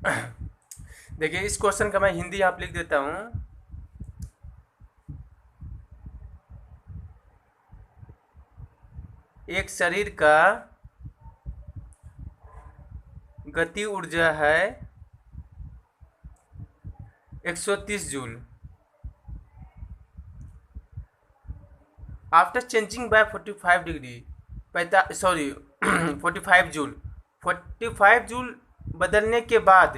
देखिए इस क्वेश्चन का मैं हिंदी आप लिख देता हूँ। एक शरीर का गति ऊर्जा है 130 joule. After changing by 45 degree 45 joule. 45 joule बदलने के बाद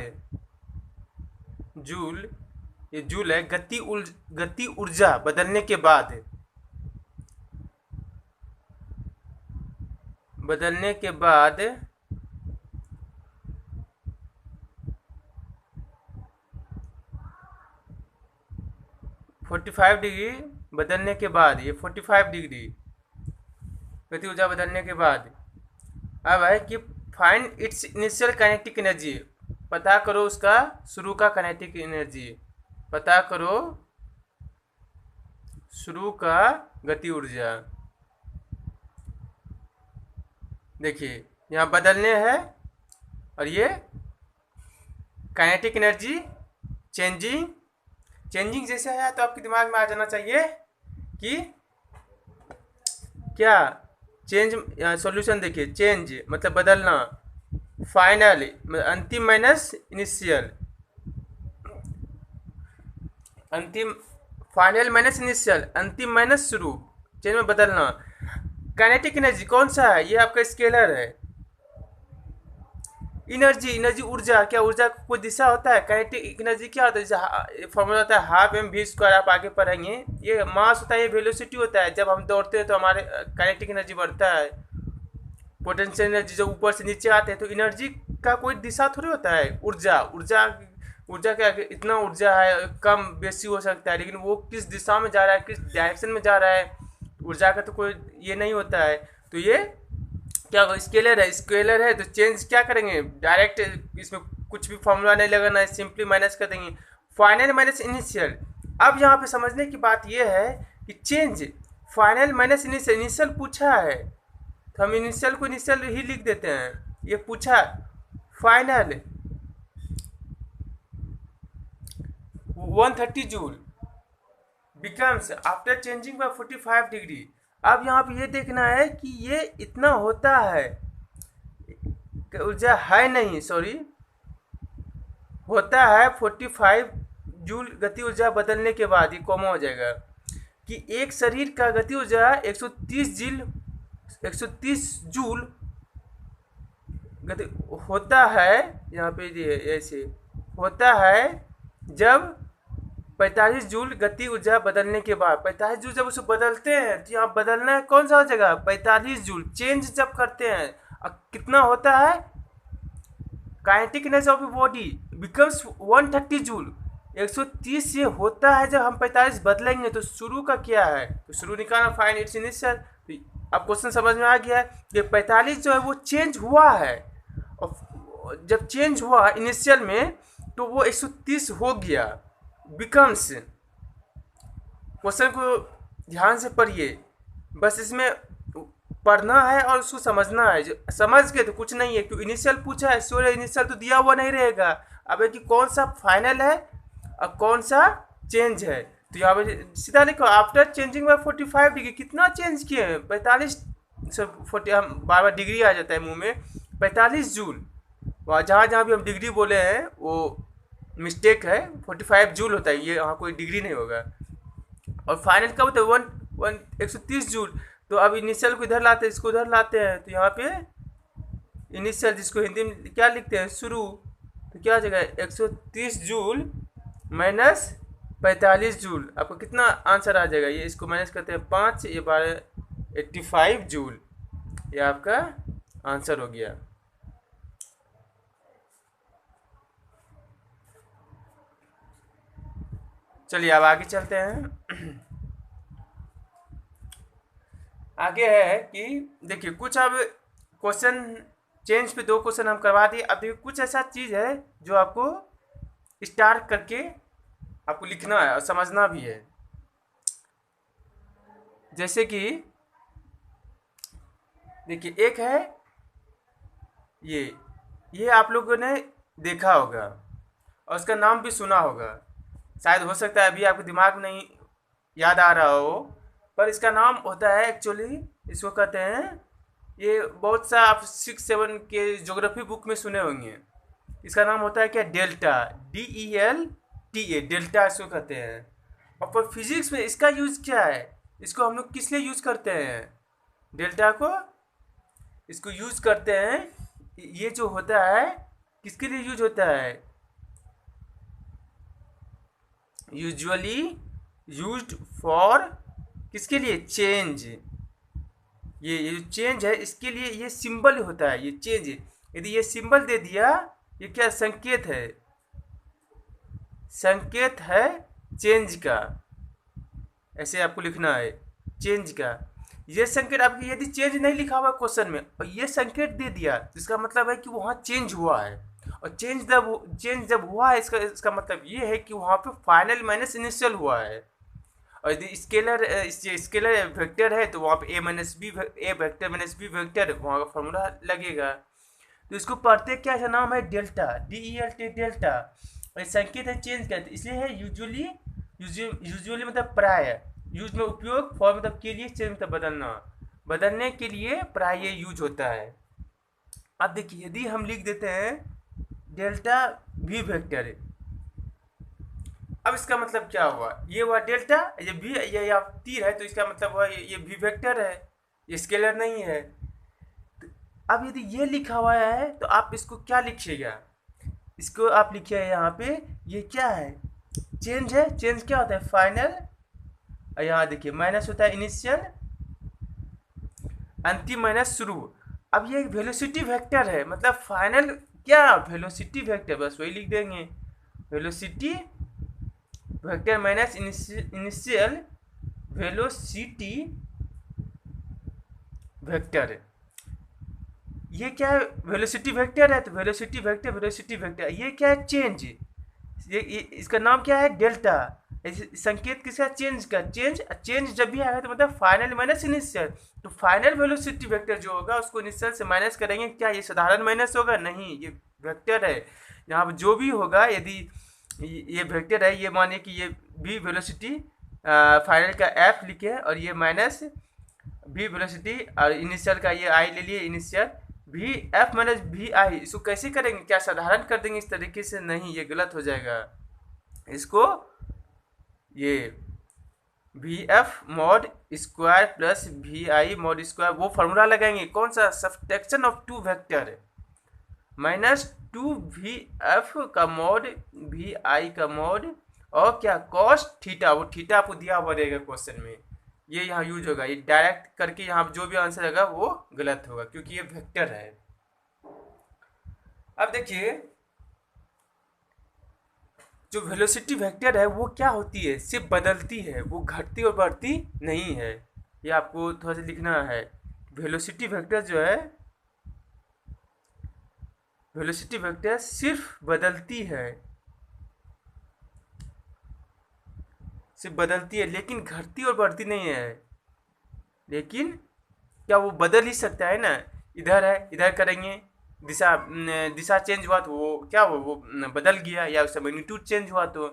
जूल, ये जूल है, गति ऊर्जा बदलने के बाद, 45 डिग्री बदलने के बाद, ये 45 डिग्री गति ऊर्जा बदलने के बाद अब है कि find its initial kinetic energy. पता करो उसका शुरू का काइनेटिक एनर्जी। पता करो शुरू का गति ऊर्जा। देखिए यहाँ बदलने हैं और ये काइनेटिक एनर्जी चेंजिंग। चेंजिंग जैसे है तो आपके दिमाग में आ जाना चाहिए कि क्या चेंज। सॉल्यूशन देखिए, चेंज मतलब बदलना, फाइनल अंतिम माइनस इनिशियल, अंतिम फाइनल माइनस इनिशियल, अंतिम माइनस शुरू, चेंज में बदलना। काइनेटिक एनर्जी कौन सा है? ये आपका स्केलर है। एनर्जी ऊर्जा, क्या ऊर्जा को कोई दिशा होता है? काइनेटिक एनर्जी क्या होता है? जैसे फॉर्मूला होता है हाफ एम वी स्क्वायर, आप आगे पढ़ेंगे। ये मास होता है, ये वेलोसिटी होता है। जब हम दौड़ते हैं तो हमारे काइनेटिक एनर्जी बढ़ता है। पोटेंशियल एनर्जी जब ऊपर से नीचे आते हैं तो एनर्जी का कोई दिशा थोड़ी होता है। ऊर्जा ऊर्जा ऊर्जा क्या, इतना ऊर्जा है, कम बेसी हो सकता है, लेकिन वो किस दिशा में जा रहा है, किस डायरेक्शन में जा रहा है, ऊर्जा का तो कोई ये नहीं होता है। तो ये क्या स्केलर है तो चेंज क्या करेंगे, डायरेक्ट इसमें कुछ भी फॉर्मूला नहीं लगाना है, सिंपली माइनस कर देंगे। Final minus initial. अब यहाँ पे समझने की बात यह है कि change final minus initial, initial पूछा है तो हम इनिशियल को इनिशियल ही लिख देते हैं। ये पूछा final 130 joule becomes after changing by 45 degree. अब यहाँ पे ये देखना है कि ये इतना होता है, ऊर्जा है नहीं, सॉरी, होता है 45 जूल गति ऊर्जा बदलने के बाद, ये कॉमा हो जाएगा कि एक शरीर का गति ऊर्जा 130 जूल गति होता है। यहाँ पे ऐसे होता है जब 45 जूल गति ऊर्जा बदलने के बाद। 45 जूल जब उसे बदलते हैं तो यहाँ बदलना है कौन सा जगह, 45 जूल। चेंज जब करते हैं कितना होता है, kinetic energy of body becomes 130 joule. 130 ये होता है जब हम 45 बदलेंगे। तो शुरू का क्या है, तो शुरू निकालना, फाइंड इट्स इनिशियल। तो अब क्वेश्चन समझ में आ गया है कि 45 जो है वो चेंज हुआ है, और जब चेंज हुआ इनिशियल में तो वो 130 हो गया बिकम्स। क्वेश्चन को ध्यान से पढ़िए, बस इसमें पढ़ना है और उसको समझना है। जो समझ के तो कुछ नहीं है, क्योंकि इनिशियल पूछा है, सॉरी इनिशियल तो दिया हुआ नहीं रहेगा। अब है कि कौन सा फाइनल है और कौन सा चेंज है। तो यहाँ पे सीधा लिखो आफ्टर चेंजिंग बाय 45 डिग्री। कितना चेंज किए हैं, 45 से 40, हम बार बार डिग्री आ जाता है मुंह में, 45 जूल। वहाँ जहाँ जहाँ भी हम डिग्री बोले हैं वो मिस्टेक है, 45 जूल होता है, ये यहाँ कोई डिग्री नहीं होगा। और फाइनल कब होता है, 130 जूल। तो अब इनिशियल को इधर लाते हैं, इसको उधर लाते हैं, तो यहाँ पे इनिशियल जिसको हिंदी में क्या लिखते हैं, शुरू, तो क्या हो जाएगा 130 जूल माइनस 45 जूल। आपको कितना आंसर आ जाएगा, ये इसको माइनस करते हैं 5, ये 12, 85 जूल। ये आपका आंसर हो गया। चलिए अब आगे चलते हैं। आगे है कि देखिए कुछ अब क्वेश्चन चेंज पे 2 क्वेश्चन हम करवा दिए। अब देखिए कुछ ऐसा चीज़ है जो आपको स्टार्ट करके आपको लिखना है और समझना भी है। जैसे कि देखिए एक है ये आप लोगों ने देखा होगा और उसका नाम भी सुना होगा। शायद हो सकता है अभी आपके दिमाग में नहीं याद आ रहा हो, पर इसका नाम होता है एक्चुअली, इसको कहते हैं, ये बहुत सा आप 6-7 के ज्योग्राफी बुक में सुने होंगे। इसका नाम होता है क्या, डेल्टा, DELTA, डेल्टा इसको कहते हैं। और पर फिजिक्स में इसका यूज क्या है, इसको हम लोग किस लिए यूज करते हैं, डेल्टा को इसको यूज करते हैं, ये जो होता है किसके लिए यूज होता है, यूजुअली यूज्ड फॉर, किसके लिए, चेंज। ये जो चेंज है इसके लिए ये सिंबल होता है, ये चेंज, यदि ये सिंबल दे दिया, ये क्या संकेत है, संकेत है चेंज का, ऐसे आपको लिखना है चेंज का। ये संकेत आपकी यदि चेंज नहीं लिखा हुआ क्वेश्चन में और ये संकेत दे दिया, इसका मतलब है कि वहाँ चेंज हुआ है। और चेंज जब हुआ है, इसका मतलब ये है कि वहाँ पे फाइनल माइनस इनिशियल हुआ है। और यदि स्केलर वेक्टर है तो वहाँ पे ए वेक्टर माइनस बी वेक्टर, वहाँ का फॉर्मूला लगेगा। तो इसको पढ़ते क्या है, नाम है डेल्टा, DELTA, डेल्टा। और संकेत है चेंज का, इसलिए है यूजुअली मतलब प्राय, यूज में उपयोग, फॉर मतलब के लिए, चेंज मतलब बदलना, बदलने के लिए प्राय ये यूज होता है। अब देखिए यदि हम लिख देते हैं डेल्टा V वेक्टर, अब इसका मतलब क्या हुआ, ये हुआ डेल्टा, ये भी ये यहाँ तीर है तो इसका मतलब हुआ ये V वेक्टर है, ये स्केलर नहीं है। तो अब यदि ये लिखा हुआ है तो आप इसको क्या लिखिएगा, इसको आप लिखिए यहाँ पे, ये क्या है, चेंज है। चेंज क्या होता है, फाइनल, और यहाँ देखिए माइनस होता है इनिशियल, अंतिम माइनस शुरू। अब ये वेलोसिटी वेक्टर है, मतलब फाइनल क्या, वेलोसिटी वेक्टर, बस वही लिख देंगे, velocity vector minus initial velocity vector. ये क्या है, वेलोसिटी वेक्टर है तो वेलोसिटी वेक्टर, ये क्या है, चेंज, ये इसका नाम क्या है, डेल्टा। संकेत किसका, चेंज का, चेंज जब भी आएगा तो मतलब फाइनल माइनस इनिशियल। तो फाइनल वेलोसिटी वेक्टर जो होगा उसको इनिशियल से माइनस करेंगे, क्या ये साधारण माइनस होगा, नहीं, ये वेक्टर है। यहाँ पर जो भी होगा, यदि ये वेक्टर है, ये मानिए कि ये भी वेलोसिटी फाइनल का F लिखे और ये माइनस भी वेलोसिटी, और इनिशियल का ये I ले लिए, इनिशियल VF माइनस VI। इसको कैसे करेंगे, क्या साधारण कर देंगे इस तरीके से, नहीं, ये गलत हो जाएगा। इसको ये VF mod square plus VI mod square, वो फॉर्मूला लगाएंगे, कौन सा, subtraction of two vector, minus 2VF का मॉड VI का मॉड, और क्या, कॉस थीटा, वो थीटा आपको दिया हुआ रहेगा क्वेश्चन में, ये यहाँ यूज होगा। ये डायरेक्ट करके यहाँ जो भी आंसर आएगा वो गलत होगा क्योंकि ये वेक्टर है। अब देखिए जो वेलोसिटी वेक्टर है वो क्या होती है, सिर्फ बदलती है, वो घटती और बढ़ती नहीं है। ये आपको थोड़ा सा लिखना है, वेलोसिटी वेक्टर जो है, वेलोसिटी वेक्टर सिर्फ बदलती है, सिर्फ बदलती है, लेकिन घटती और बढ़ती नहीं है। लेकिन क्या वो बदल ही सकता है ना, इधर है, इधर करेंगे, दिशा चेंज हुआ तो वो क्या, वो बदल गया, या उसका मैग्नीट्यूड चेंज हुआ तो,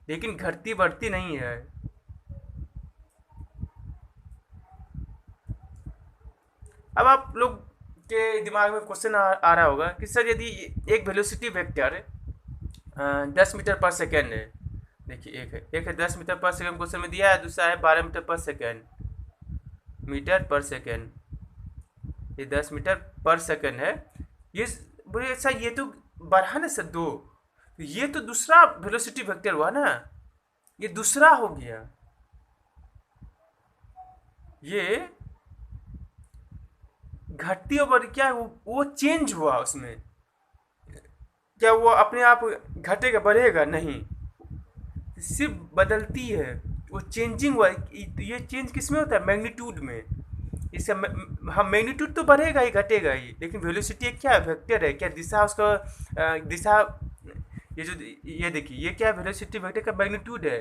लेकिन घटती बढ़ती नहीं है। अब आप लोग के दिमाग में क्वेश्चन आ रहा होगा कि सर यदि एक वेलोसिटी वेक्टर 10 मीटर पर सेकेंड है, देखिए एक है 10 मीटर पर सेकेंड क्वेश्चन में दिया है, दूसरा है 12 मीटर पर सेकेंड, ये 10 मीटर पर सेकेंड है। ये बोले सर ये तो बढ़ा ना सर दो, ये तो दूसरा वेलोसिटी वेक्टर हुआ ना, ये दूसरा हो गया, ये घटती और क्या वो चेंज हुआ उसमें, क्या वो अपने आप घटेगा बढ़ेगा, नहीं, सिर्फ बदलती है, वो चेंजिंग हुआ। ये चेंज किस में होता है, मैग्नीट्यूड में। इसका हम मैग्नीट्यूड तो बढ़ेगा ही घटेगा ही, लेकिन वेलोसिटी एक क्या वेक्टर है, क्या दिशा, उसका दिशा, ये देखिए ये क्या वेलोसिटी वेक्टर का मैग्नीट्यूड है,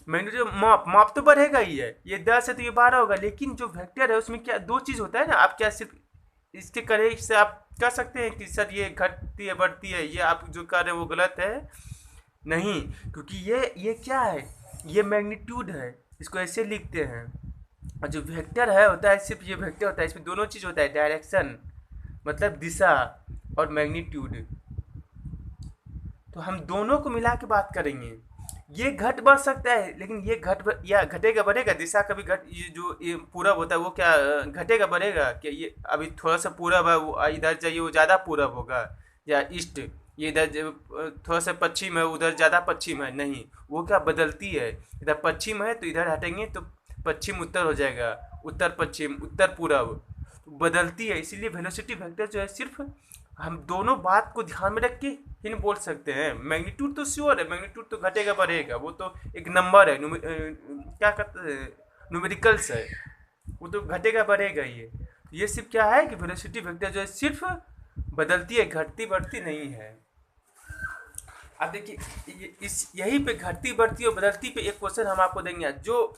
मैग्नीट्यूड माप तो बढ़ेगा ही है, ये 10 है तो ये 12 होगा, लेकिन जो वेक्टर है उसमें क्या दो चीज़ होता है ना, आप क्या सिर्फ इसके करे से आप कह सकते हैं कि सर ये घटती है बढ़ती है, ये आप जो कर रहे हैं वो गलत है? नहीं, क्योंकि ये क्या है, ये मैग्नीट्यूड है, इसको ऐसे लिखते हैं। और जो वेक्टर है होता है, सिर्फ ये वेक्टर होता है, इसमें दोनों चीज़ होता है, डायरेक्शन मतलब दिशा और मैग्नीट्यूड। तो हम दोनों को मिला के बात करेंगे। ये घट बढ़ सकता है, लेकिन ये या घटेगा बढ़ेगा, दिशा कभी ये जो ये पूरब होता है वो क्या घटेगा बढ़ेगा क्या? ये अभी थोड़ा सा पूरब है, वो इधर जाइए वो ज़्यादा पूरब होगा, या ईस्ट, ये इधर थोड़ा सा पश्चिम है, उधर ज़्यादा पश्चिम है, नहीं, वो क्या बदलती है। इधर पश्चिम है तो इधर हटेंगे तो पश्चिम उत्तर हो जाएगा, उत्तर पश्चिम, उत्तर पूरब, तो बदलती है। इसीलिए वेलोसिटी वेक्टर जो है सिर्फ हम दोनों बात को ध्यान में रख के ही नहीं बोल सकते हैं। मैग्नीट्यूड तो श्योर है, मैग्नीट्यूड तो घटेगा बढ़ेगा, वो तो एक नंबर है, क्या कहते हैं, न्यूमेरिकल्स है, वो तो घटेगा बढ़ेगा। ये सिर्फ क्या है कि वेलोसिटी वेक्टर जो है सिर्फ बदलती है, घटती बढ़ती नहीं है। अब देखिए इस यहीं पे घटती बढ़ती और बदलती पे एक क्वेश्चन हम आपको देंगे, जो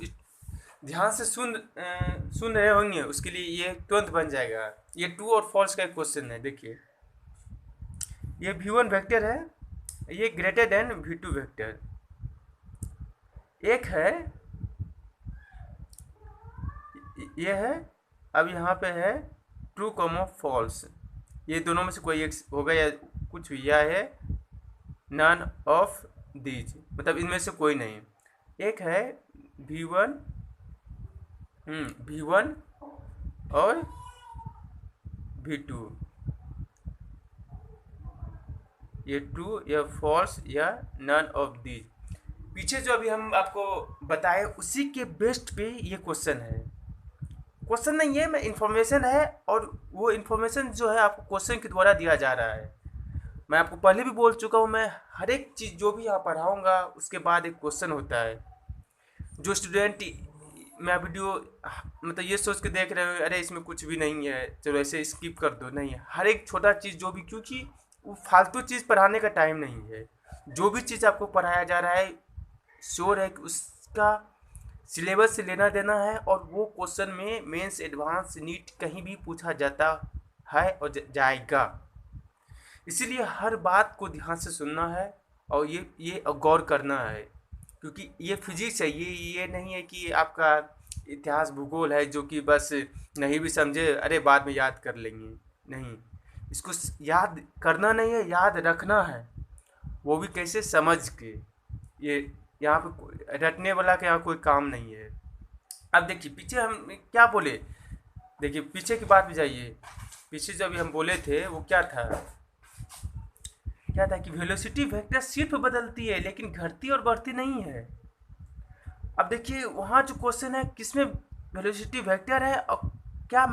ध्यान से सुन रहे होंगे उसके लिए ये तुरंत बन जाएगा। ये ट्रू और फॉल्स का एक क्वेश्चन है। देखिए ये v1 वेक्टर है, ये ग्रेटर देन v2 वेक्टर। एक है, ये है, अब यहाँ पे है ट्रू कॉमा फॉल्स, ये दोनों में से कोई एक होगा या कुछ भी, या है नन ऑफ दीज, मतलब इनमें से कोई नहीं। एक है v1 और v2, ये ट्रू या फॉल्स या नन ऑफ दीज। पीछे जो अभी हम आपको बताए उसी के बेस्ट पे ये क्वेश्चन है। क्वेश्चन नहीं है, मैं इन्फॉर्मेशन है, और वो इन्फॉर्मेशन जो है आपको क्वेश्चन के द्वारा दिया जा रहा है। मैं आपको पहले भी बोल चुका हूँ, मैं हर एक चीज़ जो भी यहाँ पढ़ाऊँगा उसके बाद एक क्वेश्चन होता है। जो स्टूडेंट मैं वीडियो मतलब ये सोच के देख रहे हो अरे इसमें कुछ भी नहीं है, चलो ऐसे स्किप कर दो, नहीं है, हर एक छोटा चीज़ जो भी, क्योंकि वो फालतू चीज़ पढ़ाने का टाइम नहीं है। जो भी चीज़ आपको पढ़ाया जा रहा है श्योर है कि उसका सिलेबस से लेना देना है, और वो क्वेश्चन में मेंस, एडवांस, नीट कहीं भी पूछा जाता है और जाएगा। इसीलिए हर बात को ध्यान से सुनना है और ये गौर करना है, क्योंकि ये फिजिक्स है, ये नहीं है कि आपका इतिहास भूगोल है जो कि बस नहीं भी समझे अरे बाद में याद कर लेंगे, नहीं, इसको याद करना नहीं है, याद रखना है, वो भी कैसे, समझ के। ये यहाँ पे रटने वाला का यहाँ कोई काम नहीं है। अब देखिए पीछे हम क्या बोले, देखिए पीछे की बात भी जाइए। पीछे जब हम बोले थे वो क्या था कि वेलोसिटी वेक्टर सिर्फ बदलती है लेकिन घटती और बढ़ती नहीं है। अब देखिए वहाँ जो क्वेश्चन है किसमें वेलोसिटी वेक्टर है और क्या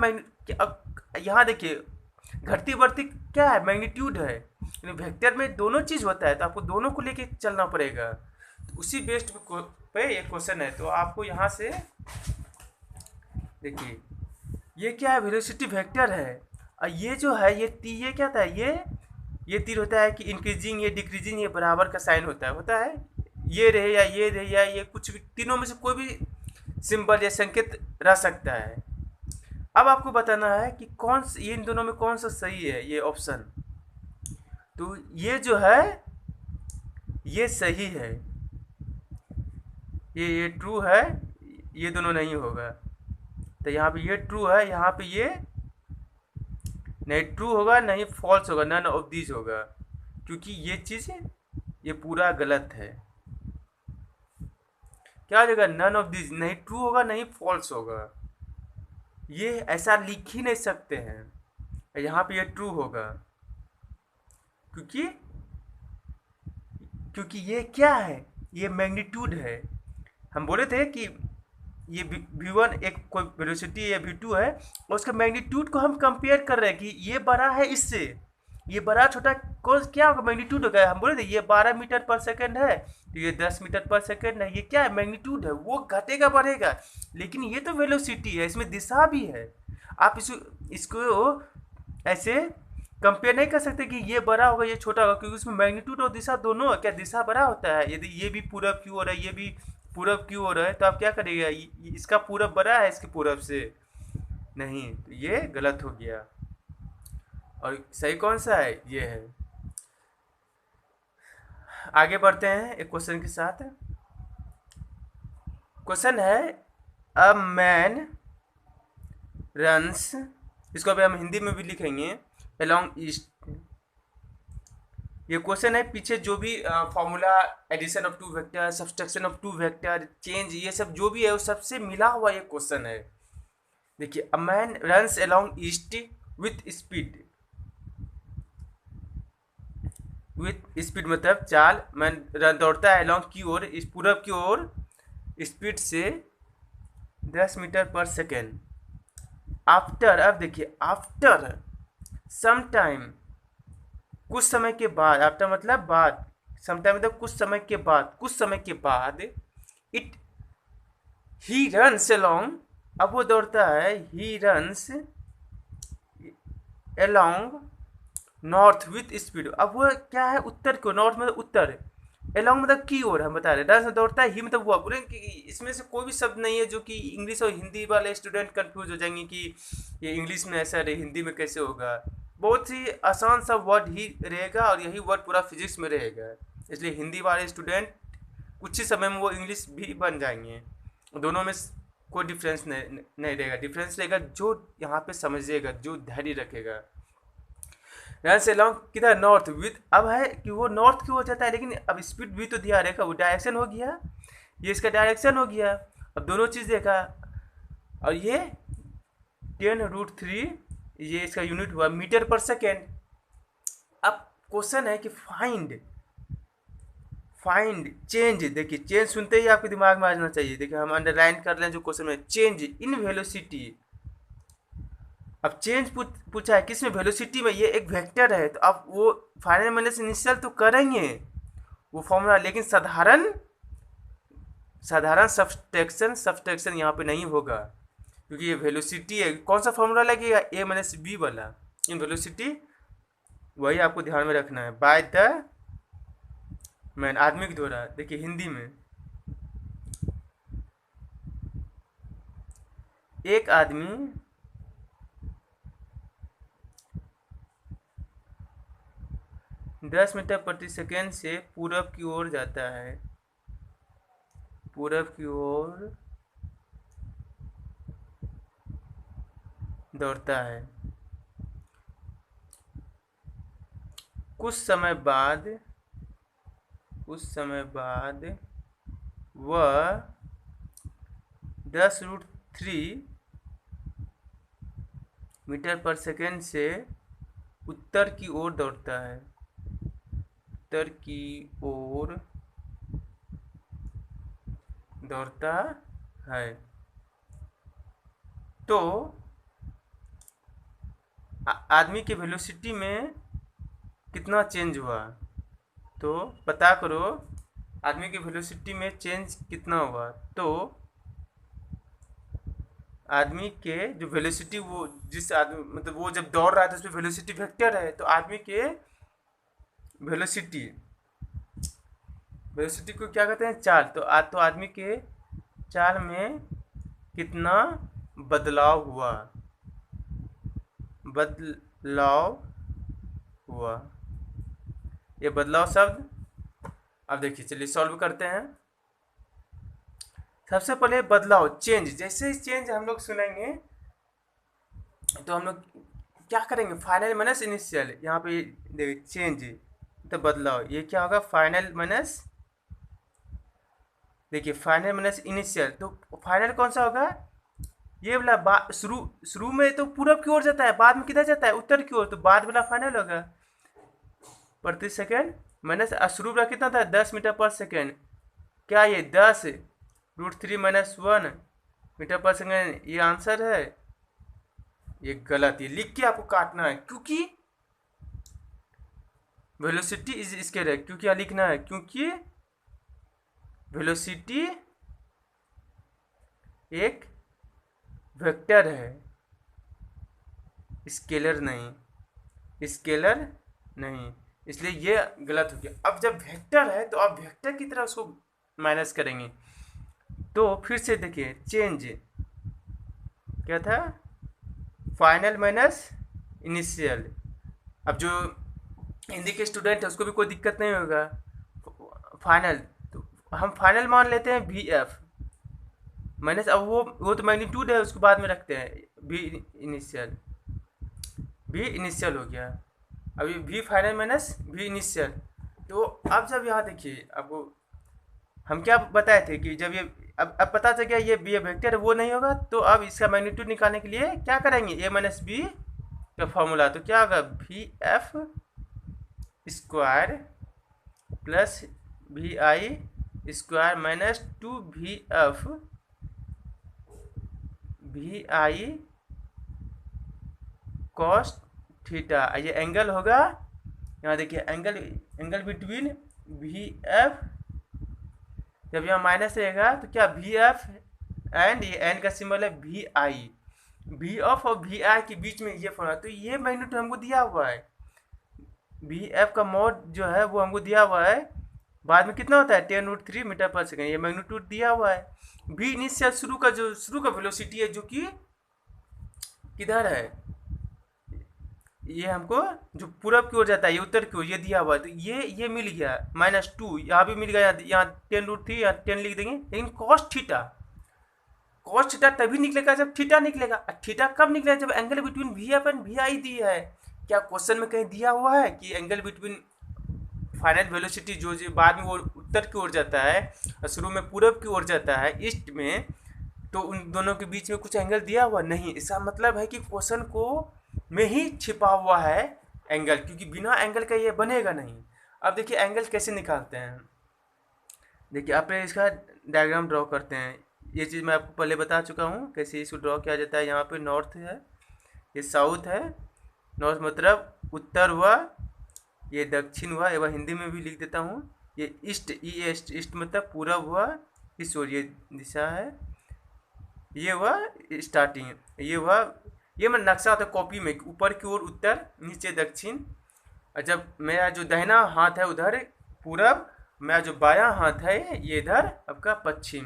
यहाँ देखिए घटती बढ़ती क्या है, मैग्नीट्यूड है। वेक्टर में दोनों चीज़ होता है, तो आपको दोनों को लेके चलना पड़ेगा। तो उसी बेस्ड पे ये क्वेश्चन है। तो आपको यहाँ से देखिए ये क्या है, वेलोसिटी वेक्टर है, और ये जो है ये क्या था, ये तीर होता है कि इंक्रीजिंग, ये डिक्रीजिंग, ये बराबर का साइन होता है, ये रहे या ये रहे या ये कुछ भी, तीनों में से कोई भी सिंबल या संकेत रह सकता है। अब आपको बताना है कि इन दोनों में कौन सा सही है, ये ऑप्शन। तो ये जो है ये सही है, ये ट्रू है, ये दोनों नहीं होगा। तो यहाँ पे ये ट्रू है, यहाँ पे ये नहीं ट्रू होगा, नहीं फॉल्स होगा, नन ऑफ दीज होगा, क्योंकि ये चीज़ ये पूरा गलत है। क्या हो जाएगा, नन ऑफ दीज, नहीं ट्रू होगा नहीं फॉल्स होगा, ये ऐसा लिख ही नहीं सकते हैं। यहाँ पे ये ट्रू होगा, क्योंकि ये क्या है, ये मैग्नीट्यूड है। हम बोले थे कि ये v1 एक कोई वेलोसिटी या v2 है, और उसके मैग्नीट्यूड को हम कंपेयर कर रहे हैं कि ये बड़ा है इससे, ये बड़ा छोटा कौन क्या होगा, मैग्नीट्यूड होगा। हम बोले थे ये 12 मीटर पर सेकंड है, तो ये 10 मीटर पर सेकंड है, ये क्या है, मैग्नीट्यूड है, वो घटेगा बढ़ेगा। लेकिन ये तो वेलोसिटी है, इसमें दिशा भी है। आप इसको ऐसे कंपेयर नहीं कर सकते कि ये बड़ा होगा ये छोटा होगा, क्योंकि उसमें मैग्नीट्यूड और दिशा दोनों है। क्या दिशा बड़ा होता है, यदि ये भी पूरब की ओर है, ये भी पूरब की ओर है, तो आप क्या करिएगा, इसका पूरब बड़ा है इसके पूरब से, नहीं, तो ये गलत हो गया। और सही कौन सा है, ये है। आगे बढ़ते हैं एक क्वेश्चन के साथ। क्वेश्चन है अ मैन रन्स, इसको अभी हम हिंदी में भी लिखेंगे, अलोंग ईस्ट। ये क्वेश्चन है, पीछे जो भी formula, addition of two vector, subtraction of two vector, change, ये सब जो भी है वो सबसे मिला हुआ ये क्वेश्चन है। देखिए, a man runs along east with speed, with speed मतलब चाल, मैन रन दौड़ता है अलोंग की ओर, इस पूरब की ओर, स्पीड से 10 मीटर पर सेकेंड। आफ्टर, अब देखिए आफ्टर सम टाइम, कुछ समय के बाद, आफ्टर मतलब बाद, सम टाइम मतलब कुछ समय के बाद, कुछ समय के बाद, इट ही रन्स अलोंग, अब वो दौड़ता है, he runs along north with speed, अब वो क्या है, उत्तर को, नॉर्थ मतलब उत्तर, अलोंग मतलब की ओर, हम बता रहे हैं, रन्स दौड़ता है, ही मतलब हुआ पूरे, इसमें से कोई भी शब्द नहीं है जो कि इंग्लिश और हिंदी वाले स्टूडेंट कंफ्यूज हो जाएंगे कि ये इंग्लिश में ऐसा रहे, हिंदी में कैसे होगा। बहुत ही आसान सा वर्ड ही रहेगा और यही वर्ड पूरा फिजिक्स में रहेगा, इसलिए हिंदी वाले स्टूडेंट कुछ ही समय में वो इंग्लिश भी बन जाएंगे। दोनों में कोई डिफरेंस नहीं रहेगा, डिफरेंस रहेगा जो यहाँ पे समझिएगा, जो धैर्य रखेगा। यहाँ से लॉन्ग किधर, नॉर्थ विथ, अब है कि वो नॉर्थ की हो जाता है, लेकिन अब स्पीड भी तो दिया रहेगा, वो डायरेक्शन हो गया, ये इसका डायरेक्शन हो गया, अब दोनों चीज़ देखा। और ये 10√3, ये इसका यूनिट हुआ मीटर पर सेकेंड। अब क्वेश्चन है कि फाइंड चेंज, देखिए चेंज सुनते ही आपके दिमाग में आ जाना चाहिए। देखिए हम अंडरलाइन कर लें जो क्वेश्चन में, चेंज इन वेलोसिटी। अब चेंज पूछा है किसमें, वेलोसिटी में, ये एक वेक्टर है, तो अब वो फाइनल माइनस इनिशियल तो करेंगे वो फॉर्मूला, लेकिन साधारण सब्सट्रैक्शन यहाँ पे नहीं होगा, क्योंकि ये वेलोसिटी है। कौन सा फॉर्मूला लगेगा, ए माइनस बी वाला, इन वेलोसिटी, वही आपको ध्यान में रखना है। बाय द मैन, आदमी के द्वारा। देखिए हिंदी में, एक आदमी 10 मीटर प्रति सेकेंड से पूरब की ओर जाता है, पूरब की ओर दौड़ता है। कुछ समय बाद वह 10√3 मीटर पर सेकेंड से उत्तर की ओर दौड़ता है, उत्तर की ओर दौड़ता है। तो आदमी के वेलोसिटी में कितना चेंज हुआ, तो पता करो आदमी की वेलोसिटी में चेंज कितना हुआ। तो आदमी के जो वेलोसिटी, वो जिस आदमी मतलब वो जब दौड़ रहा था उसमें वेलोसिटी वेक्टर है, तो आदमी के वेलोसिटी को क्या कहते हैं, चाल। तो आदमी के चाल में कितना बदलाव हुआ, ये बदलाव शब्द। अब देखिए चलिए सॉल्व करते हैं। सबसे पहले बदलाव, चेंज, जैसे ही चेंज हम लोग सुनेंगे तो हम लोग क्या करेंगे, फाइनल माइनस इनिशियल, यहाँ पे देखिए चेंज तो बदलाव, ये क्या होगा, फाइनल माइनस, देखिए फाइनल माइनस इनिशियल, तो फाइनल कौन सा होगा, ये वाला, शुरू में तो पूरब की ओर जाता है, बाद में किधर जाता है, उत्तर की ओर, तो बाद वाला फाइनल होगा प्रति सेकेंड माइनस, शुरू वाला कितना था, 10 मीटर पर सेकेंड, क्या ये 10√3 माइनस 1 मीटर पर सेकेंड, ये आंसर है। ये गलत, ये लिख के आपको काटना है, क्योंकि वेलोसिटी इज स्केलर है, क्योंकि यहाँ लिखना है, क्योंकि वेलोसिटी एक वेक्टर है, स्केलर नहीं, इसलिए ये गलत हो गया। अब जब वेक्टर है तो आप वेक्टर की तरह उसको माइनस करेंगे। तो फिर से देखिए चेंज क्या था, फाइनल माइनस इनिशियल, अब जो हिंदी के स्टूडेंट है उसको भी कोई दिक्कत नहीं होगा। फाइनल, तो हम फाइनल मान लेते हैं वी एफ माइनस, अब वो तो मैग्नीट्यूड है, उसको बाद में रखते हैं। वी इनिशियल, वी इनिशियल हो गया। अभी V final minus V initial. तो अब जब यहाँ देखिए, आपको हम क्या बताए थे कि जब ये अब पता चल गया ये वेक्टर है, वो नहीं होगा, तो अब इसका मैग्नीट्यूड निकालने के लिए क्या करेंगे, ए माइनस बी का फॉर्मूला। तो क्या होगा, V F square plus V I square minus 2 V I cos theta. ये एंगल होगा, यहाँ देखिए एंगल बिटवीन वी एफ, जब यहाँ माइनस रहेगा तो क्या वी एफ एंड ये एन का सिंबल है वी आई, वी एफ और वी आई के बीच में ये फॉर्मूला। तो ये मैग्नीट्यूड हमको दिया हुआ है, वी एफ का मोड जो है वो हमको दिया हुआ है, बाद में कितना होता है 10√3 मीटर पर सेकेंड, ये मैग्नीट्यूड दिया हुआ है। वी इनिशियल शुरू का वेलोसिटी है, जो कि किधर है, ये हमको जो पूरब की ओर जाता है, ये उत्तर की ओर, ये दिया हुआ है। तो ये मिल गया -2, यहाँ भी मिल गया, यहाँ 10√3, यहाँ 10 लिख देंगे। लेकिन कॉस थीटा तभी निकलेगा जब थीटा निकलेगा। थीटा कब निकलेगा, जब angle between V F and V I दी है। क्या क्वेश्चन में कहीं दिया हुआ है कि एंगल बिटवीन फाइनल वेलोसिटी जो बाद में वो उत्तर की ओर जाता है और शुरू में पूरब की ओर जाता है ईस्ट में, तो उन दोनों के बीच में कुछ एंगल दिया हुआ नहीं। इसका मतलब है कि क्वेश्चन को में ही छिपा हुआ है एंगल, क्योंकि बिना एंगल का ये बनेगा नहीं। अब देखिए एंगल कैसे निकालते हैं। देखिए आप इसका डायग्राम ड्रॉ करते हैं। ये चीज़ मैं आपको पहले बता चुका हूँ कैसे इसको ड्रॉ किया जाता है। यहाँ पे नॉर्थ है, ये साउथ है, नॉर्थ मतलब उत्तर हुआ, ये दक्षिण हुआ, ये हिंदी में भी लिख देता हूँ। ये ईस्ट, ईस्ट मतलब पूरब हुआ, इस ओर ये दिशा है, ये हुआ स्टार्टिंग, ये हुआ, ये मैं नक्शा होता है कॉपी में, ऊपर की ओर उत्तर, नीचे दक्षिण। और जब मेरा जो दाहिना हाथ है उधर पूरब, मेरा जो बायां हाथ है ये इधर आपका पश्चिम,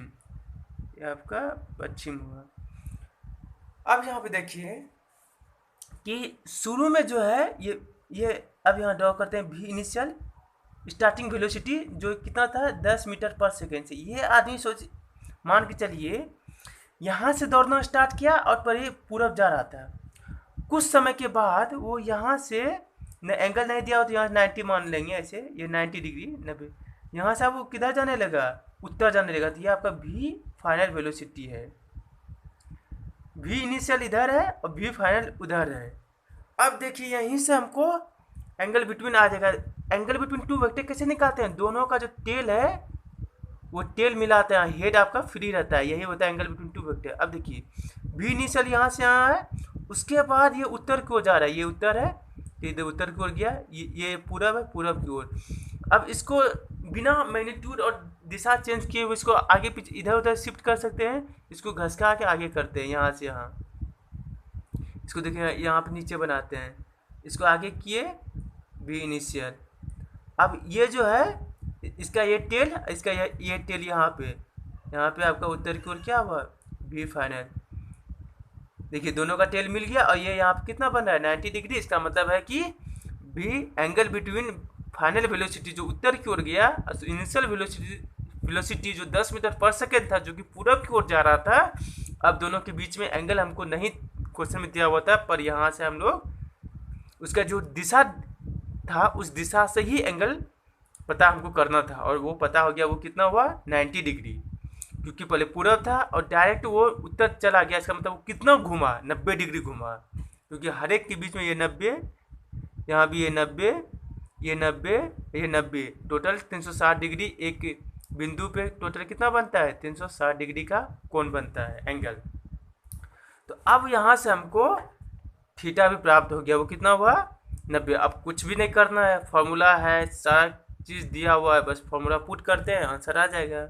ये आपका पश्चिम हुआ। अब यहाँ पे देखिए कि शुरू में जो है ये अब यहाँ ड्रॉ करते हैं वी इनिशियल, स्टार्टिंग वेलोसिटी जो कितना था 10 मीटर पर सेकेंड से। ये आदमी मान के चलिए यहाँ से दौड़ना स्टार्ट किया और पर ये पूरब जा रहा था। कुछ समय के बाद वो यहाँ से एंगल नहीं दिया हो तो यहाँ 90 मान लेंगे, ऐसे ये 90 डिग्री 90, यहाँ से अब वो किधर जाने लगा, उत्तर जाने लगा। तो ये आपका वी फाइनल वेलोसिटी है, वी इनिशियल इधर है और वी फाइनल उधर है। अब देखिए यहीं से हमको एंगल बिटवीन आ जाएगा। एंगल बिटवीन टू वेक्टर कैसे निकालते हैं, दोनों का जो टेल है वो टेल मिलाते हैं, हेड आपका फ्री रहता है, यही होता है एंगल बिटवीन टू वेक्टर। अब देखिए वी इनिशियल यहाँ से यहाँ है, उसके बाद ये उत्तर की ओर जा रहा है, ये उत्तर है तो इधर उत्तर की ओर गया, ये पूरब है, पूरब की ओर। अब इसको बिना मैग्नीट्यूड और दिशा चेंज किए हुए इसको आगे पीछे इधर उधर शिफ्ट कर सकते हैं। इसको घसका के आगे करते हैं, यहाँ से यहाँ, इसको देखिए यहाँ पे नीचे बनाते हैं, इसको आगे किए वी इनिशियल। अब ये जो है इसका ये टेल, इसका ये टेल यहाँ पे आपका उत्तर की ओर क्या हुआ, वी फाइनल। देखिए दोनों का टेल मिल गया और ये यहाँ पे कितना बन रहा है 90 डिग्री। इसका मतलब है कि V angle between final velocity जो उत्तर की ओर गया, इनिशियल वेलोसिटी जो 10 मीटर पर सेकेंड था जो कि पूरब की ओर जा रहा था, अब दोनों के बीच में एंगल हमको नहीं क्वेश्चन में दिया हुआ था, पर यहाँ से हम लोग उसका जो दिशा था उस दिशा से ही एंगल पता हमको करना था, और वो पता हो गया। वो कितना हुआ 90 डिग्री, क्योंकि पहले पूरब था और डायरेक्ट वो उत्तर चला गया। इसका मतलब वो कितना घुमा, 90 डिग्री घुमा, क्योंकि हर एक के बीच में ये 90, यहाँ भी ये 90, ये 90, ये 90, टोटल 360 डिग्री। एक बिंदु पे टोटल कितना बनता है 360 डिग्री का कोण बनता है एंगल। तो अब यहाँ से हमको थीटा भी प्राप्त हो गया, वो कितना हुआ 90। अब कुछ भी नहीं करना है, फॉर्मूला है, सारा चीज़ दिया हुआ है, बस फॉर्मूला पुट करते हैं, आंसर आ जाएगा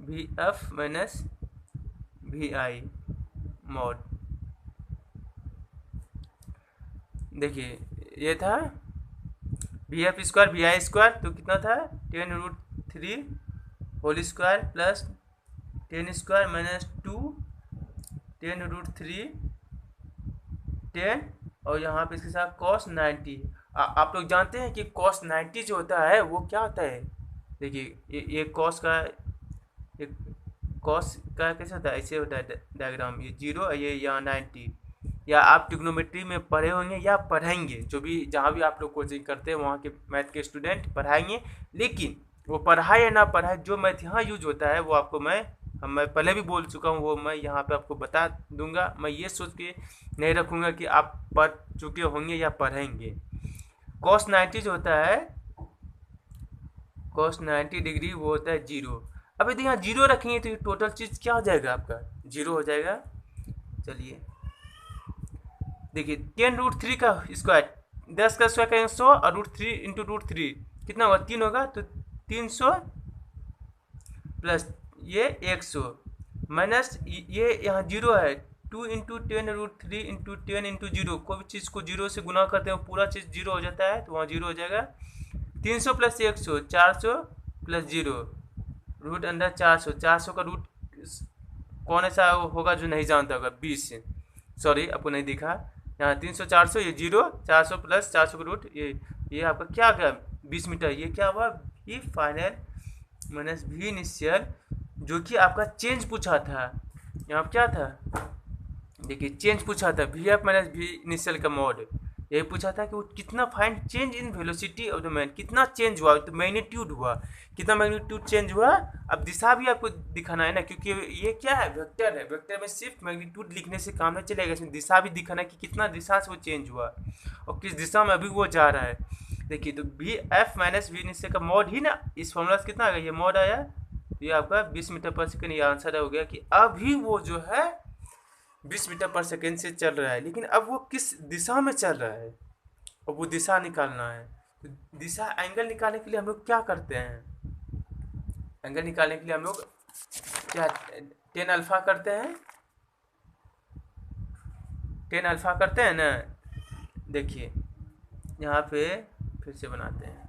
V F minus V I mod. देखिए ये था V F square V I square, तो कितना था 10√3 होल स्क्वायर प्लस 10 स्क्वायर -2 10√3 10 और यहाँ पे इसके साथ cos 90। आप लोग जानते हैं कि cos 90 जो होता है वो क्या होता है। देखिए ये cos का, ये cos का कैसे होता है, ऐसे होता है डायग्राम, ये 0 ये यहाँ 90। या आप ट्रिग्नोमेट्री में पढ़े होंगे या पढ़ेंगे, जो भी जहाँ भी आप लोग कोचिंग करते हैं वहाँ के मैथ के स्टूडेंट पढ़ाएंगे। लेकिन वो पढ़ाए या ना पढ़ाए, जो मैथ यहाँ यूज होता है वो आपको मैं पहले भी बोल चुका हूँ, वो मैं यहाँ पे आपको बता दूंगा। मैं ये सोच के नहीं रखूँगा कि आप पढ़ चुके होंगे या पढ़ेंगे। cos 90 जो होता है, cos 90 डिग्री वो होता है 0। अब यदि यहाँ 0 रखेंगे तो ये टोटल चीज़ क्या हो जाएगा, आपका 0 हो जाएगा। चलिए देखिए 10√3 का स्क्वायर, 10 का स्क्वायर करेंगे 100 और √3 इंटू √3 कितना होगा, 3 होगा, तो 300 प्लस ये 100 माइनस ये यहाँ 0 है, 2 इंटू 10√3 इंटू 10 इंटू 0, कोई भी चीज़ को 0 से गुना करते हैं पूरा चीज़ 0 हो जाता है, तो वहाँ 0 हो जाएगा। 300 प्लस 100 400 प्लस 0 रूट अंडर 400, 400 का रूट कौन ऐसा होगा जो नहीं जानता होगा, 20, सॉरी आपको नहीं दिखा यहाँ। 300 400 ये 0, 400 प्लस 400 का रूट ये आपका क्या गया 20 मीटर। ये क्या हुआ, भी फाइनल माइनस भी इनिशियल, जो कि आपका चेंज पूछा था। यहाँ क्या था, देखिए चेंज पूछा था, वी एफ माइनस भी इनिशियल का मॉड। यही पूछा था कि वो कितना find change in velocity of the man, कितना चेंज हुआ, तो मैग्नीट्यूड हुआ, कितना मैग्नीट्यूड चेंज हुआ। अब दिशा भी आपको दिखाना है ना, क्योंकि ये क्या है, वेक्टर है, वेक्टर में सिर्फ मैग्नीट्यूड लिखने से काम नहीं चलेगा, इसमें दिशा भी दिखाना है कि कितना दिशा से वो चेंज हुआ और किस दिशा में अभी वो जा रहा है। देखिए तो V F minus V initial का मॉड ही ना, इस फॉर्मूला से कितना आ गया, ये मॉड आया, ये आपका 20 मीटर पर सेकेंड। ये आंसर हो गया कि अभी वो जो है 20 मीटर पर सेकेंड से चल रहा है, लेकिन अब वो किस दिशा में चल रहा है, और वो दिशा निकालना है। तो दिशा एंगल निकालने के लिए हम लोग क्या करते हैं, एंगल निकालने के लिए हम लोग क्या 10 अल्फा करते हैं, 10 अल्फा करते हैं ना। देखिए यहाँ पे फिर से बनाते हैं,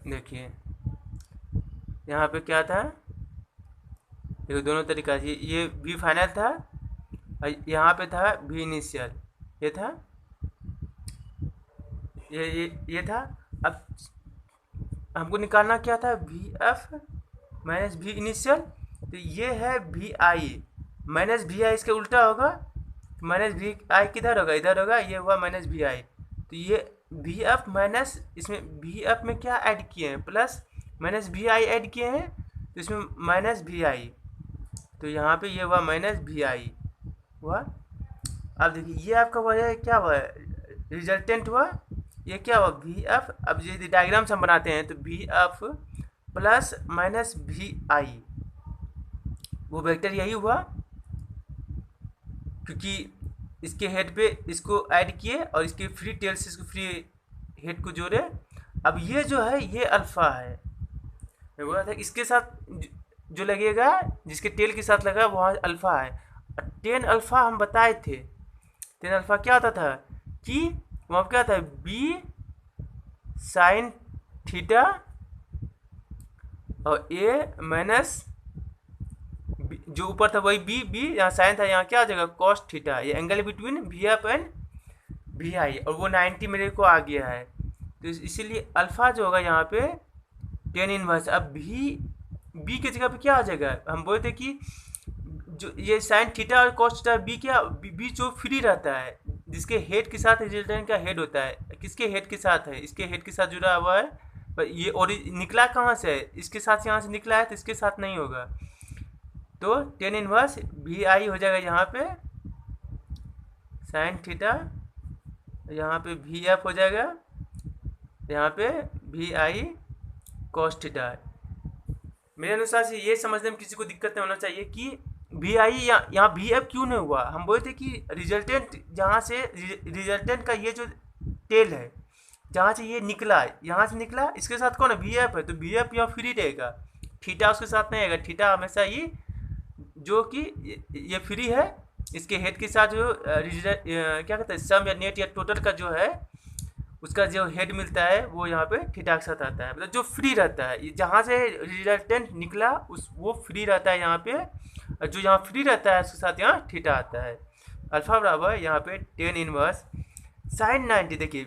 देखिए यहाँ पे क्या था, देखो दोनों तरीका से, ये भी फाइनल था और यहाँ पे था भी इनिशियल, ये था, ये था। अब हमको निकालना क्या था, वी एफ माइनस भी इनिशियल, तो ये है वी आई माइनस भी आई, इसके उल्टा होगा, माइनस भी आई किधर होगा, इधर होगा, ये हुआ माइनस भी आई। तो ये वी एफ माइनस, इसमें वी एफ में क्या ऐड किए हैं, प्लस माइनस भी आई ऐड किए हैं, तो इसमें माइनस भी आई, तो यहाँ पे ये हुआ माइनस भी आई हुआ। अब देखिए ये आपका वजह क्या हुआ, रिजल्टेंट हुआ, ये क्या हुआ वी एफ। अब यदि डायग्राम से हम बनाते हैं तो वी एफ प्लस माइनस भी आई, वो वेक्टर यही हुआ, क्योंकि इसके हेड पे इसको ऐड किए और इसके फ्री टेल से इसको फ्री हेड को जोड़े। अब ये जो है ये अल्फ़ा है, मैं बोला था इसके साथ जो लगेगा, जिसके टेल के साथ लगा वहाँ अल्फ़ा है। 10 अल्फ़ा हम बताए थे, 10 अल्फ़ा क्या होता था कि वहाँ क्या था, बी साइन थीटा और ए माइनस जो ऊपर था वही बी यहाँ साइन था, यहाँ क्या हो जाएगा कॉस थीटा, ये angle between V F and V I, और वो 90 मेरे को आ गया है, तो इसीलिए अल्फ़ा जो होगा यहाँ पे 10 इनवर्स। अब बी की जगह पे क्या आ जाएगा, हम बोलते कि जो ये साइन थीटा और कॉस थीटा बी क्या, बी जो फ्री रहता है, जिसके हेड के साथ रिजल्टेंट का हेड होता है, किसके हेड के साथ है, इसके हेड के साथ जुड़ा हुआ है, पर ये और निकला कहाँ से है, इसके साथ यहाँ से निकला है, तो इसके साथ नहीं होगा। तो 10 इनवर्स वी आई हो जाएगा यहाँ पे साइन थीटा, यहाँ पे वी एफ हो जाएगा, यहाँ पे वी आई कॉस थीटा। मेरे अनुसार से ये समझने में किसी को दिक्कत नहीं होना चाहिए कि वी आई यहाँ वी एफ क्यों नहीं हुआ। हम बोलते कि रिजल्टेंट जहाँ से रिजल्टेंट का ये जो टेल है जहाँ से ये निकला, यहाँ से निकला, इसके साथ कौन है वी एफ है, तो वी एफ यहाँ फ्री रहेगा, थीटा उसके साथ नहीं आएगा, थीटा हमेशा ही जो कि ये फ्री है, इसके हेड के साथ जो क्या कहते हैं सम या नेट या टोटल का जो है उसका जो हेड मिलता है वो यहाँ पे थीटा के साथ आता है, मतलब जो फ्री रहता है, जहाँ से रिजल्टेंट निकला उस वो फ्री रहता है यहाँ पे, और जो यहाँ फ्री रहता है उसके साथ यहाँ थीटा आता है। अल्फा बराबर यहाँ पे 10 इनवर्स साइन 90, देखिए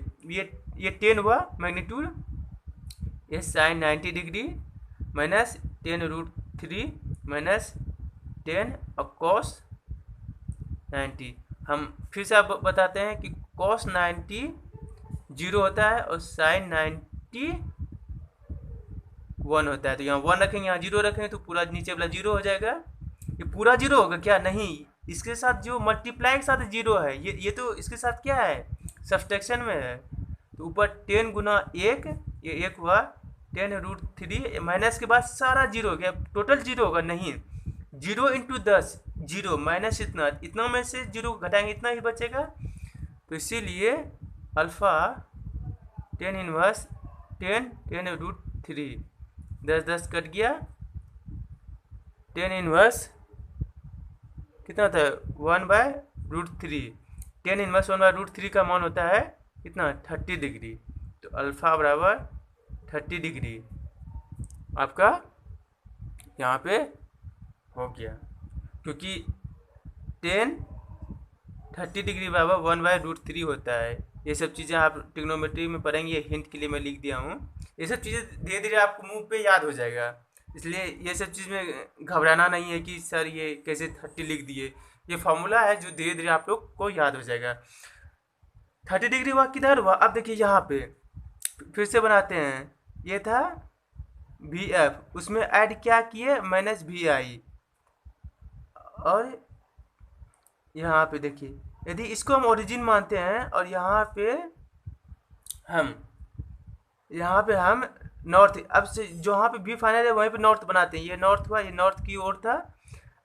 ये 10 हुआ मैग्नीट्यूड, ये साइन 90 डिग्री माइनस 10√3 माइनस 10 और कॉस 90। हम फिर से आप बताते हैं कि कॉस 90 जीरो होता है और साइन 90 1 होता है, तो यहाँ 1 रखेंगे, यहाँ 0 रखेंगे तो पूरा नीचे वाला 0 हो जाएगा। ये पूरा 0 होगा क्या? नहीं, इसके साथ जो मल्टीप्लाई के साथ 0 है, ये तो इसके साथ क्या है, सब्सट्रैक्शन में है, तो ऊपर 10 गुना 1, ये 1 हुआ 10√3 माइनस के बाद सारा 0 हो गया, टोटल 0 होगा नहीं, 0 इंटू 10 0 माइनस इतना में से 0 घटाएंगे इतना ही बचेगा, तो इसीलिए अल्फ़ा 10 इनवर्स 10√3 10 कट गया, 10 इनवर्स कितना था 1/√3, 10 इनवर्स 1/√3 का मान होता है कितना 30 डिग्री, तो अल्फ़ा बराबर 30 डिग्री आपका यहाँ पे हो गया, क्योंकि 30 डिग्री बराबर 1/√3 होता है। ये सब चीज़ें आप ट्रिग्नोमेट्री में पढ़ेंगे, हिंट के लिए मैं लिख दिया हूँ, ये सब चीज़ें धीरे धीरे आपको मुंह पे याद हो जाएगा, इसलिए ये सब चीज़ में घबराना नहीं है कि सर ये कैसे 30 लिख दिए, ये फॉर्मूला है जो धीरे धीरे आप लोग को याद हो जाएगा। 30 डिग्री हुआ किधर हुआ, अब देखिए यहाँ पे फिर से बनाते हैं, ये था VF, उसमें ऐड क्या किए माइनस VI, और यहाँ पे देखिए यदि इसको हम ओरिजिन मानते हैं और यहाँ पे हम नॉर्थ, अब से जहाँ पे V फाइनल है वहीं पे नॉर्थ बनाते हैं, ये नॉर्थ हुआ, ये नॉर्थ की ओर था,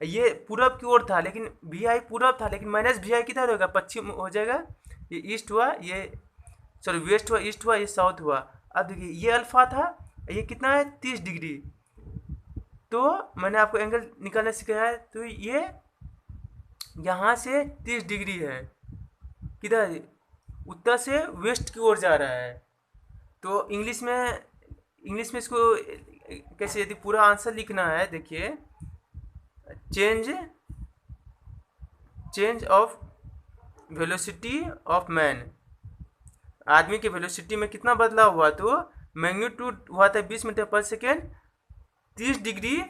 ये पूरब की ओर था, लेकिन VI पूरब था, लेकिन माइनस VI किधर होगा, पश्चिम हो जाएगा, ये ईस्ट हुआ, ये सॉरी वेस्ट हुआ, ईस्ट हुआ, ये साउथ हुआ। अब देखिए ये अल्फा था, ये कितना है 30 डिग्री, तो मैंने आपको एंगल निकालना सिखाया है, तो ये यहाँ से 30 डिग्री है, किधर उत्तर से वेस्ट की ओर जा रहा है, तो इंग्लिश में इसको कैसे, यदि पूरा आंसर लिखना है देखिए, change of velocity of man, आदमी के वेलोसिटी में कितना बदलाव हुआ, तो मैग्नीट्यूड हुआ था 20 मीटर पर सेकेंड, 30 डिग्री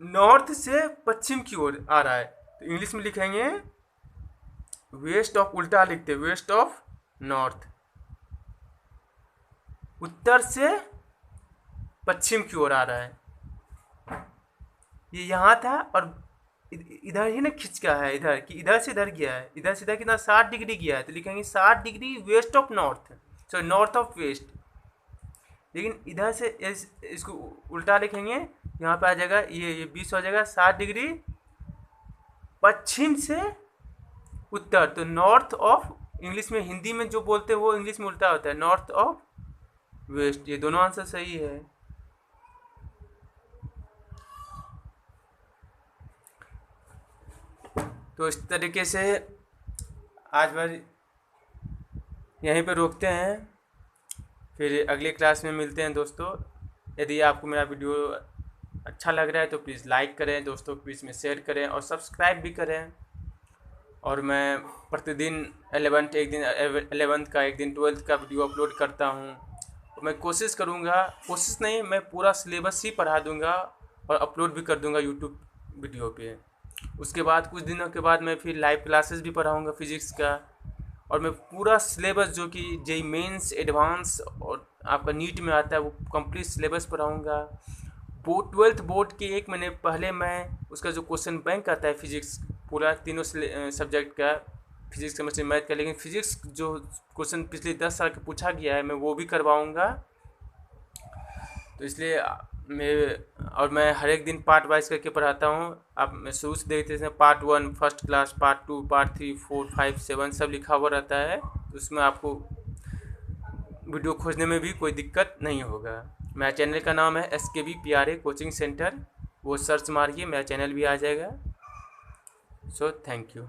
नॉर्थ से पश्चिम की ओर आ रहा है, तो इंग्लिश में लिखेंगे वेस्ट ऑफ, उल्टा लिखते हैं वेस्ट ऑफ नॉर्थ, उत्तर से पश्चिम की ओर आ रहा है, ये यहाँ था और इधर ही ना खिंच का है, इधर कि इधर से इधर गया है, इधर से इधर कितना 60 डिग्री गया है, तो लिखेंगे 60 degree west of north, sorry north of west, लेकिन इधर से इसको उल्टा लिखेंगे, यहाँ पे आ जाएगा ये 20 हो जाएगा, 60 डिग्री पश्चिम से उत्तर, तो नॉर्थ ऑफ, इंग्लिश में हिंदी में जो बोलते हैं वो इंग्लिश में उल्टा होता है, नॉर्थ ऑफ वेस्ट, ये दोनों आंसर सही है। तो इस तरीके से आज भर यहीं पे रोकते हैं, फिर अगले क्लास में मिलते हैं दोस्तों। यदि आपको मेरा वीडियो अच्छा लग रहा है तो प्लीज़ लाइक करें, दोस्तों के बीच में शेयर करें और सब्सक्राइब भी करें। और मैं प्रतिदिन 11th का एक दिन 12th का वीडियो अपलोड करता हूँ, तो मैं कोशिश करूँगा, कोशिश नहीं, मैं पूरा सिलेबस ही पढ़ा दूँगा और अपलोड भी कर दूँगा यूट्यूब वीडियो पे। उसके बाद कुछ दिनों के बाद मैं फिर लाइव क्लासेस भी पढ़ाऊँगा फिजिक्स का, और मैं पूरा सिलेबस जो कि जेईई मेंस एडवांस और आपका नीट में आता है वो कंप्लीट सिलेबस पढ़ाऊँगा। 12th बोर्ड के एक महीने पहले मैं उसका जो क्वेश्चन बैंक आता है फिजिक्स पूरा तीनों सब्जेक्ट का, फिजिक्स केमिस्ट्री मैथ का, लेकिन फिजिक्स जो क्वेश्चन पिछले 10 साल का पूछा गया है मैं वो भी करवाऊँगा। तो इसलिए मैं हर एक दिन पार्ट वाइज करके पढ़ाता हूँ। आप मैं शुरू से देखते हैं part 1 first class, part 2, part 3, 4, 5, 7 सब लिखा हुआ रहता है, तो उसमें आपको वीडियो खोजने में भी कोई दिक्कत नहीं होगा। मेरा चैनल का नाम है SKB PRA कोचिंग सेंटर, वो सर्च मारिए मेरा चैनल भी आ जाएगा। So thank you.